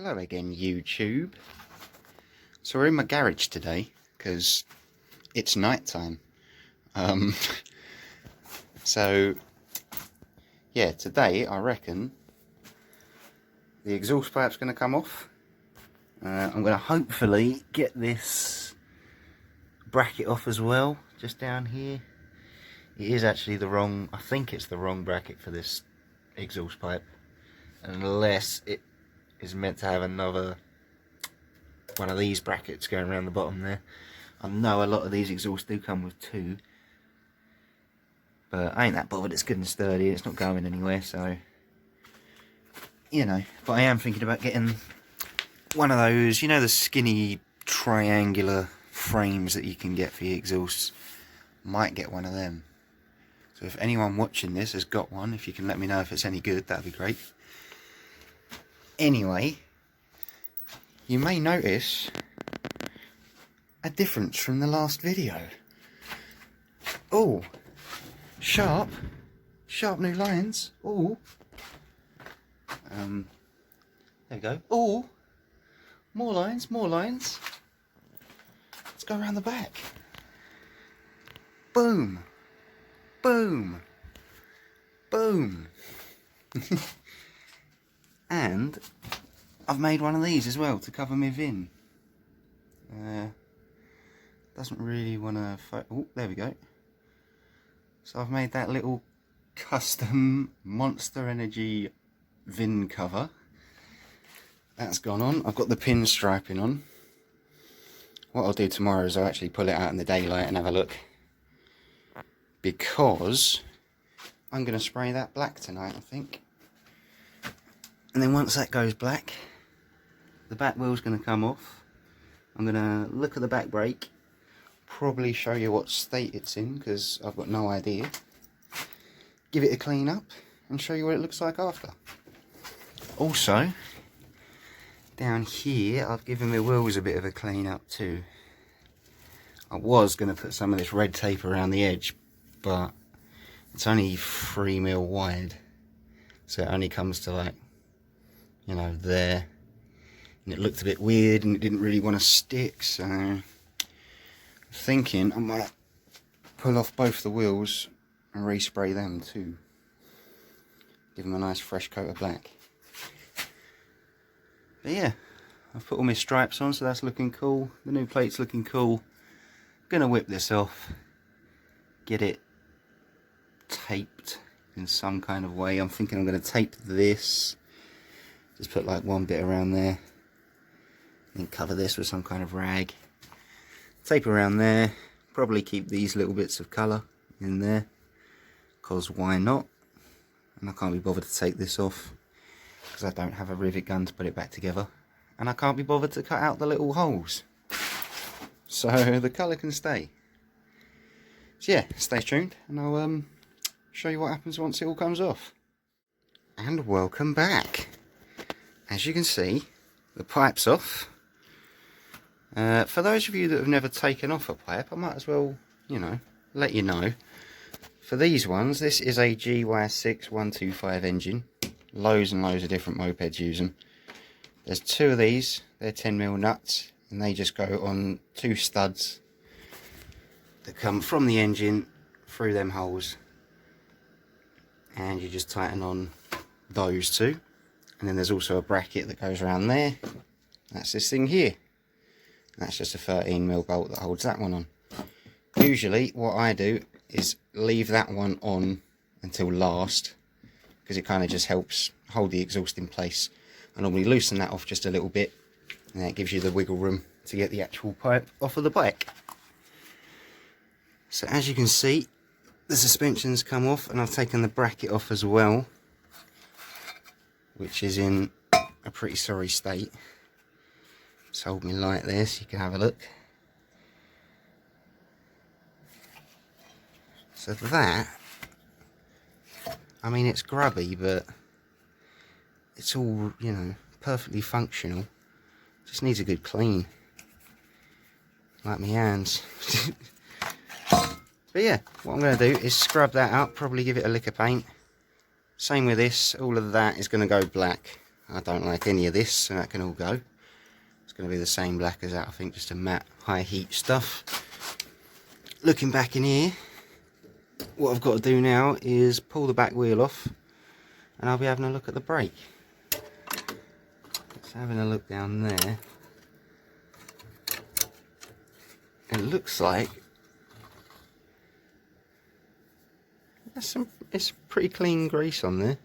Hello again, YouTube. So we're in my garage today because it's night time. So yeah, today I reckon the exhaust pipe's going to come off. I'm going to hopefully get this bracket off as well, just down here. It is actually the wrong, I think it's the wrong bracket for this exhaust pipe, unless it is meant to have another one of these brackets going around the bottom there. I know a lot of these exhausts do come with two, but I ain't that bothered. It's good and sturdy, it's not going anywhere, so you know. But I am thinking about getting one of those, you know, the skinny triangular frames that you can get for your exhausts. Might get one of them. So if anyone watching this has got one, if you can let me know if it's any good, that'd be great. Anyway, you may notice a difference from the last video. Oh, sharp new lines. Oh, there we go. Oh, more lines. Let's go around the back. Boom, boom, boom. And I've made one of these as well to cover my VIN. Doesn't really want to... Oh, there we go. So I've made that little custom Monster Energy VIN cover. That's gone on. I've got the pin striping on. What I'll do tomorrow is I'll actually pull it out in the daylight and have a look, because I'm going to spray that black tonight, I think. And then once that goes black, the back wheel's going to come off. I'm going to look at the back brake, probably show you what state it's in, because I've got no idea. Give it a clean up and show you what it looks like after. Also, down here I've given my wheels a bit of a clean up too. I was going to put some of this red tape around the edge, but it's only 3mm wide, so it only comes to, like, you know, there, and it looked a bit weird and it didn't really want to stick, so I'm thinking I might pull off both the wheels and respray them too, give them a nice fresh coat of black. But yeah, I've put all my stripes on, so that's looking cool. The new plate's looking cool. Gonna whip this off, get it taped in some kind of way. I'm thinking I'm gonna tape this, just put like one bit around there, and cover this with some kind of rag. Tape around there, probably keep these little bits of colour in there, because why not? And I can't be bothered to take this off, because I don't have a rivet gun to put it back together, and I can't be bothered to cut out the little holes, so the colour can stay. So yeah, stay tuned and I'll show you what happens once it all comes off. And welcome back. As you can see, the pipe's off. For those of you that have never taken off a pipe, I might as well, you know, let you know. For these ones, this is a GY6 125 engine. Loads and loads of different mopeds use them. There's two of these, they're 10mm nuts, and they just go on two studs that come from the engine through them holes, and you just tighten on those two. And then there's also a bracket that goes around there. That's this thing here. That's just a 13mm bolt that holds that one on. Usually what I do is leave that one on until last, because it kind of just helps hold the exhaust in place. I normally loosen that off just a little bit, and that gives you the wiggle room to get the actual pipe off of the bike. So as you can see, the suspension's come off, and I've taken the bracket off as well, which is in a pretty sorry state. Just hold me light there so you can have a look. So that, I mean, it's grubby, but it's all, you know, perfectly functional. Just needs a good clean, like my hands. But yeah, what I'm going to do is scrub that out, probably give it a lick of paint. Same with this, all of that is going to go black. I don't like any of this, so that can all go. It's going to be the same black as that, I think, just a matte high heat stuff. Looking back in here, what I've got to do now is pull the back wheel off, and I'll be having a look at the brake. Just having a look down there. It looks like it's pretty clean grease on there.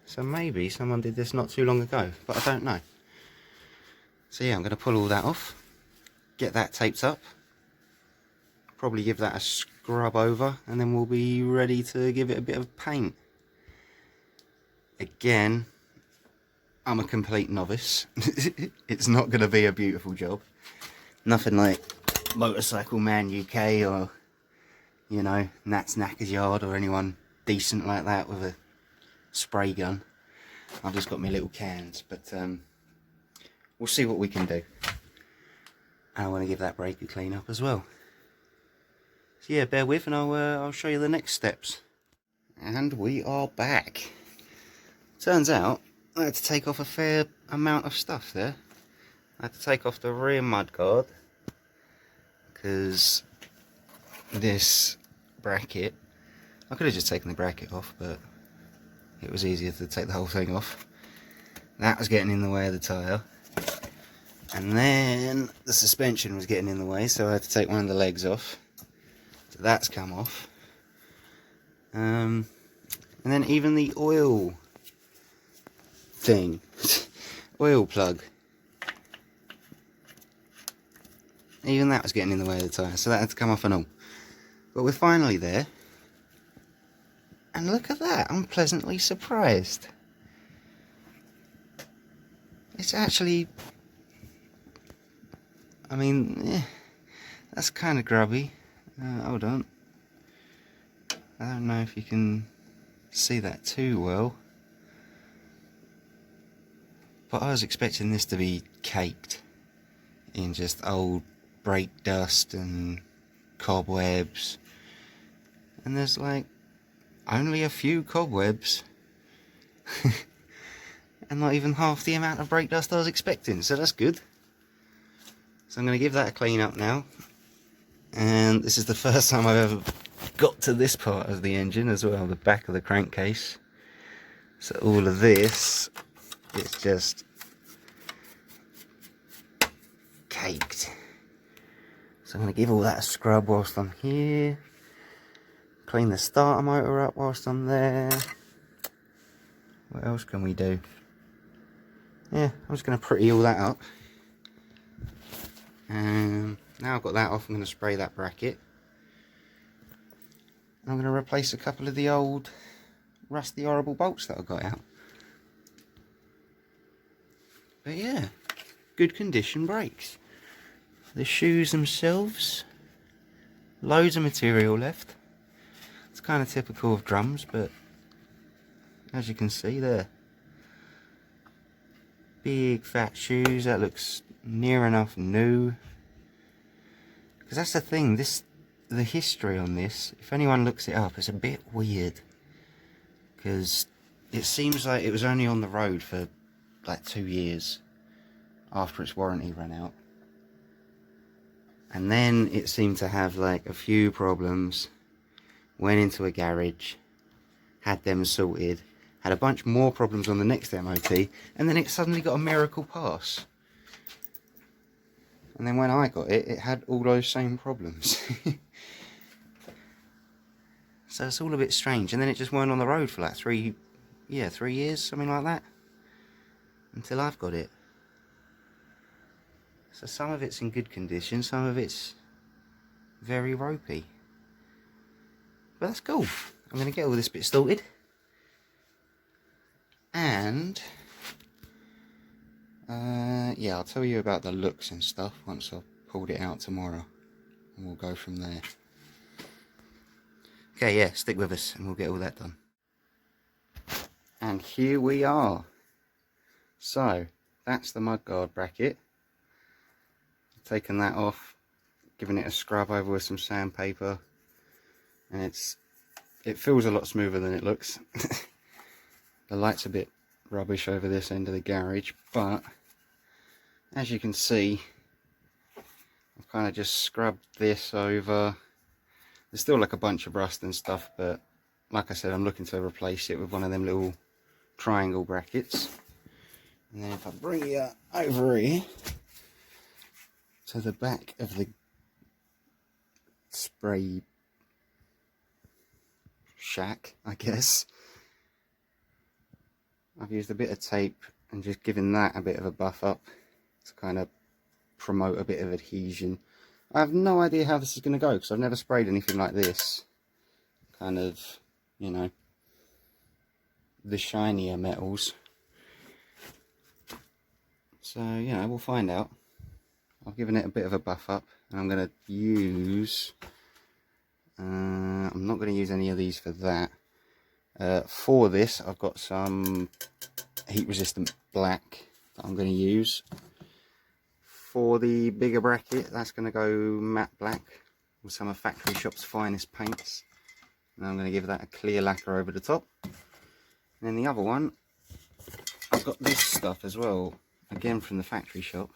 So maybe someone did this not too long ago, but I don't know. So yeah, I'm going to pull all that off, get that taped up, probably give that a scrub over, and then we'll be ready to give it a bit of paint. Again, I'm a complete novice. It's not going to be a beautiful job. Nothing like Motorcycle Man UK or, you know, Nat's Knackers Yard or anyone decent like that with a spray gun. I've just got my little cans, but we'll see what we can do. And I want to give that brake a clean up as well. So yeah, bear with and I'll show you the next steps. And we are back. Turns out I had to take off a fair amount of stuff there. I had to take off the rear mudguard because this bracket, I could have just taken the bracket off, but it was easier to take the whole thing off. That was getting in the way of the tyre, and then the suspension was getting in the way, so I had to take one of the legs off. So that's come off, and then even the oil thing, oil plug, even that was getting in the way of the tyre, so that had to come off and all. But we're finally there, and look at that, I'm pleasantly surprised. It's actually, I mean, that's kind of grubby. Hold on, I don't know if you can see that too well, but I was expecting this to be caked in just old brake dust and cobwebs, and there's like only a few cobwebs and not even half the amount of brake dust I was expecting, so that's good. So I'm going to give that a clean up now, and this is the first time I've ever got to this part of the engine as well, the back of the crankcase. So all of this, it's just caked. So I'm going to give all that a scrub whilst I'm here. Clean the starter motor up whilst I'm there. What else can we do? Yeah, I'm just going to pretty all that up. And now I've got that off, I'm going to spray that bracket. I'm going to replace a couple of the old rusty horrible bolts that I got out. But yeah, good condition brakes. The shoes themselves, loads of material left. It's kind of typical of drums, but as you can see there, big fat shoes. That looks near enough new, because that's the thing, the history on this, if anyone looks it up, it's a bit weird, because it seems like it was only on the road for like 2 years after its warranty ran out, and then it seemed to have like a few problems, went into a garage, had them sorted, had a bunch more problems on the next MOT, and then it suddenly got a miracle pass. And then when I got it, it had all those same problems. So it's all a bit strange. And then it just weren't on the road for like 3 years, something like that, until I've got it. So some of it's in good condition, some of it's very ropey. But that's cool. I'm going to get all this bit sorted. And yeah, I'll tell you about the looks and stuff once I've pulled it out tomorrow, and we'll go from there. Okay, yeah, stick with us and we'll get all that done. And here we are. So that's the mudguard bracket. Taken that off, giving it a scrub over with some sandpaper, and it feels a lot smoother than it looks. The light's a bit rubbish over this end of the garage, but as you can see, I've kind of just scrubbed this over. There's still like a bunch of rust and stuff, but like I said, I'm looking to replace it with one of them little triangle brackets. And then if I bring you over here to the back of the spray shack, I guess, I've used a bit of tape and just given that a bit of a buff up to kind of promote a bit of adhesion. I have no idea how this is going to go because I've never sprayed anything like this. Kind of, you know, the shinier metals. So, you know, we'll find out. I've given it a bit of a buff up and I'm going to use... I'm not going to use any of these for that. For this, I've got some heat resistant black that I'm going to use. For the bigger bracket, that's going to go matte black with some of Factory Shop's finest paints. And I'm going to give that a clear lacquer over the top. And then the other one, I've got this stuff as well, again from the Factory Shop.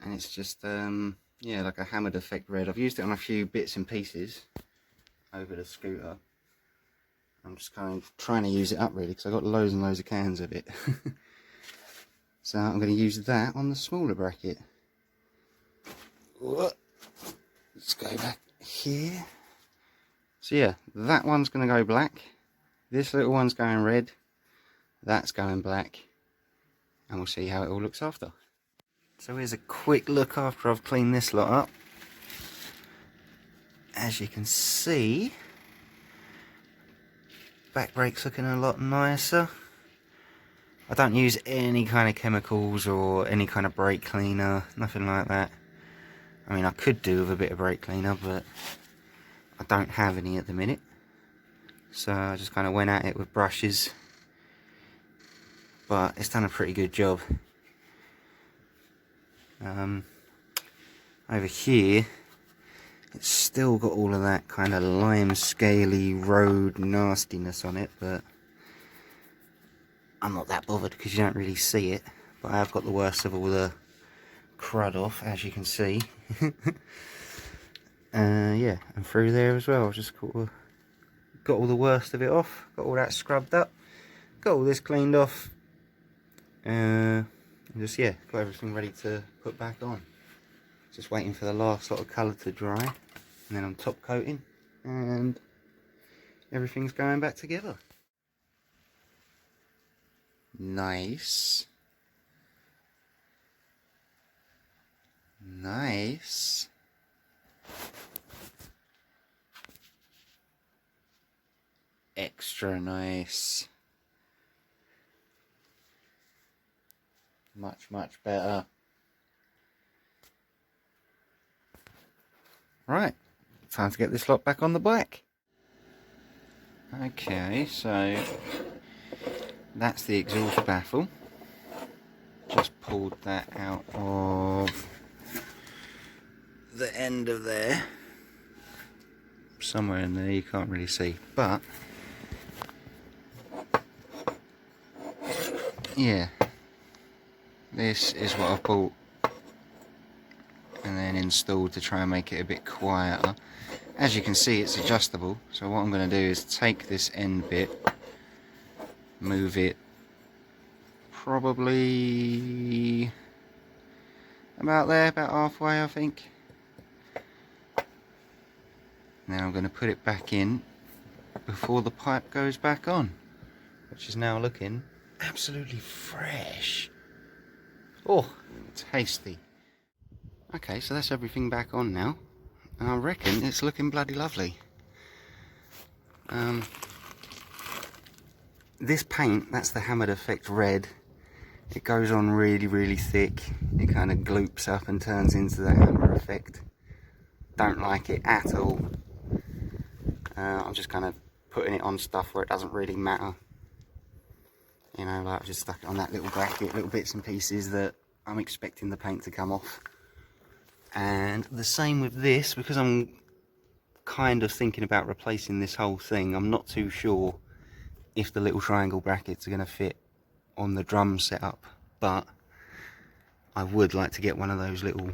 And it's just, yeah, like a hammered effect red. I've used it on a few bits and pieces over the scooter. I'm just kind of trying to use it up really because I've got loads and loads of cans of it. So I'm going to use that on the smaller bracket. Let's go back here. So yeah, that one's going to go black. This little one's going red. That's going black. And we'll see how it all looks after. So here's a quick look after I've cleaned this lot up. As you can see, back brake's looking a lot nicer. I don't use any kind of chemicals or any kind of brake cleaner, nothing like that. I mean, I could do with a bit of brake cleaner, but I don't have any at the minute. So I just kind of went at it with brushes. But it's done a pretty good job. Over here, it's still got all of that kind of lime scaly road nastiness on it, but I'm not that bothered because you don't really see it. But I have got the worst of all the crud off, as you can see. Yeah, and through there as well, I've just got all the worst of it off, got all that scrubbed up, got all this cleaned off, and just, yeah, got everything ready to put back on. Just waiting for the last lot of colour to dry, and then I'm top coating, and everything's going back together. Nice. Nice. Extra nice. Much, much better. Right, time to get this lot back on the bike. Okay, so that's the exhaust baffle. Just pulled that out of the end of there. Somewhere in there, you can't really see, but yeah, this is what I've bought and then installed to try and make it a bit quieter. As you can see, it's adjustable, so what I'm going to do is take this end bit, move it probably about there, about halfway I think. Now I'm going to put it back in before the pipe goes back on, which is now looking absolutely fresh. Oh, tasty. Okay, so that's everything back on now, and I reckon it's looking bloody lovely. This paint, that's the hammered effect red. It goes on really, really thick. It kind of gloops up and turns into the hammer effect. Don't like it at all. I'm just kind of putting it on stuff where it doesn't really matter. You know, like I've just stuck it on that little bracket, little bits and pieces that I'm expecting the paint to come off. And the same with this, because I'm kind of thinking about replacing this whole thing. I'm not too sure if the little triangle brackets are going to fit on the drum setup, but I would like to get one of those little,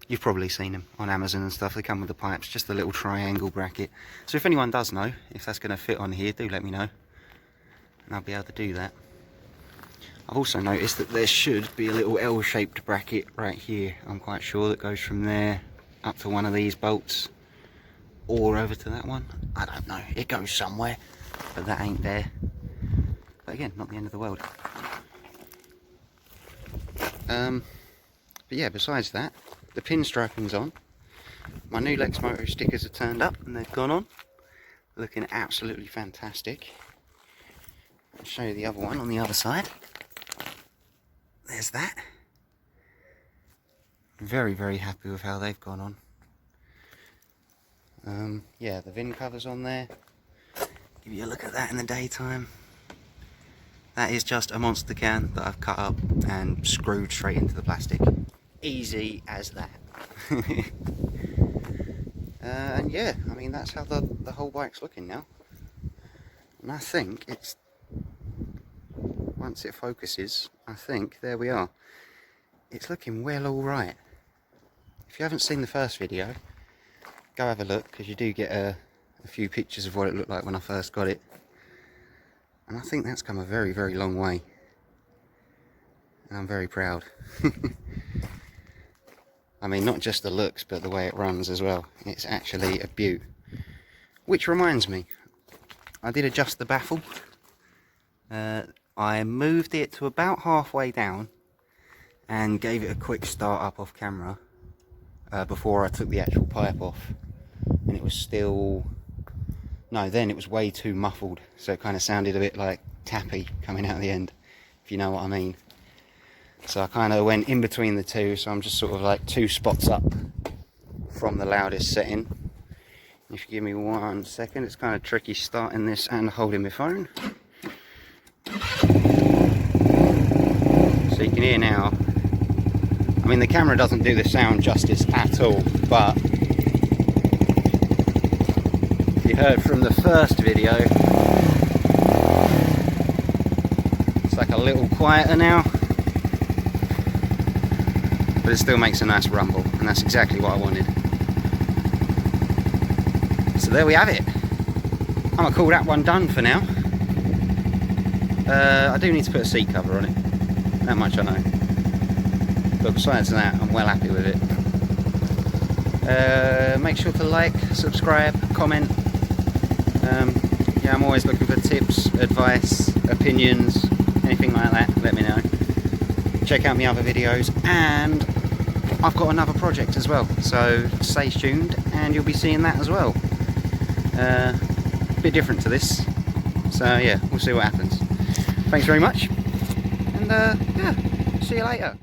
you've probably seen them on Amazon and stuff, they come with the pipes, just the little triangle bracket. So if anyone does know if that's going to fit on here, do let me know and I'll be able to do that. I've also noticed that there should be a little L-shaped bracket right here, I'm quite sure, that goes from there up to one of these bolts or over to that one. I don't know, it goes somewhere, but that ain't there. But again, not the end of the world. But yeah, besides that, the pinstriping's on. My new Lexmoto stickers are turned up and they've gone on, looking absolutely fantastic. I'll show you the other one on the other side. There's that. Very, very happy with how they've gone on. Yeah, the VIN cover's on there. Give you a look at that in the daytime. That is just a monster can that I've cut up and screwed straight into the plastic. Easy as that. And yeah, I mean, that's how the whole bike's looking now. And I think it's, once it focuses, I think, there we are. It's looking well alright. If you haven't seen the first video, go have a look, because you do get a few pictures of what it looked like when I first got it. And I think that's come a very, very long way. And I'm very proud. I mean, not just the looks, but the way it runs as well. It's actually a beaut. Which reminds me, I did adjust the baffle. I moved it to about halfway down and gave it a quick start up off camera before I took the actual pipe off. And it was still... No, then it was way too muffled, so it kind of sounded a bit like tappy coming out the end, if you know what I mean. So I kind of went in between the two, so I'm just sort of like 2 spots up from the loudest setting. If you give me 1 second, it's kind of tricky starting this and holding my phone. So you can hear now. I mean, the camera doesn't do the sound justice at all, but you heard from the first video, it's like a little quieter now, but it still makes a nice rumble, and that's exactly what I wanted. So there we have it. I'm gonna call that one done for now. I do need to put a seat cover on it, that much I know, but besides that, I'm well happy with it. Make sure to like, subscribe, comment. Yeah, I'm always looking for tips, advice, opinions, anything like that, let me know. Check out my other videos, and I've got another project as well, so stay tuned and you'll be seeing that as well. A bit different to this, so yeah, we'll see what happens. Thanks very much, and yeah, see you later.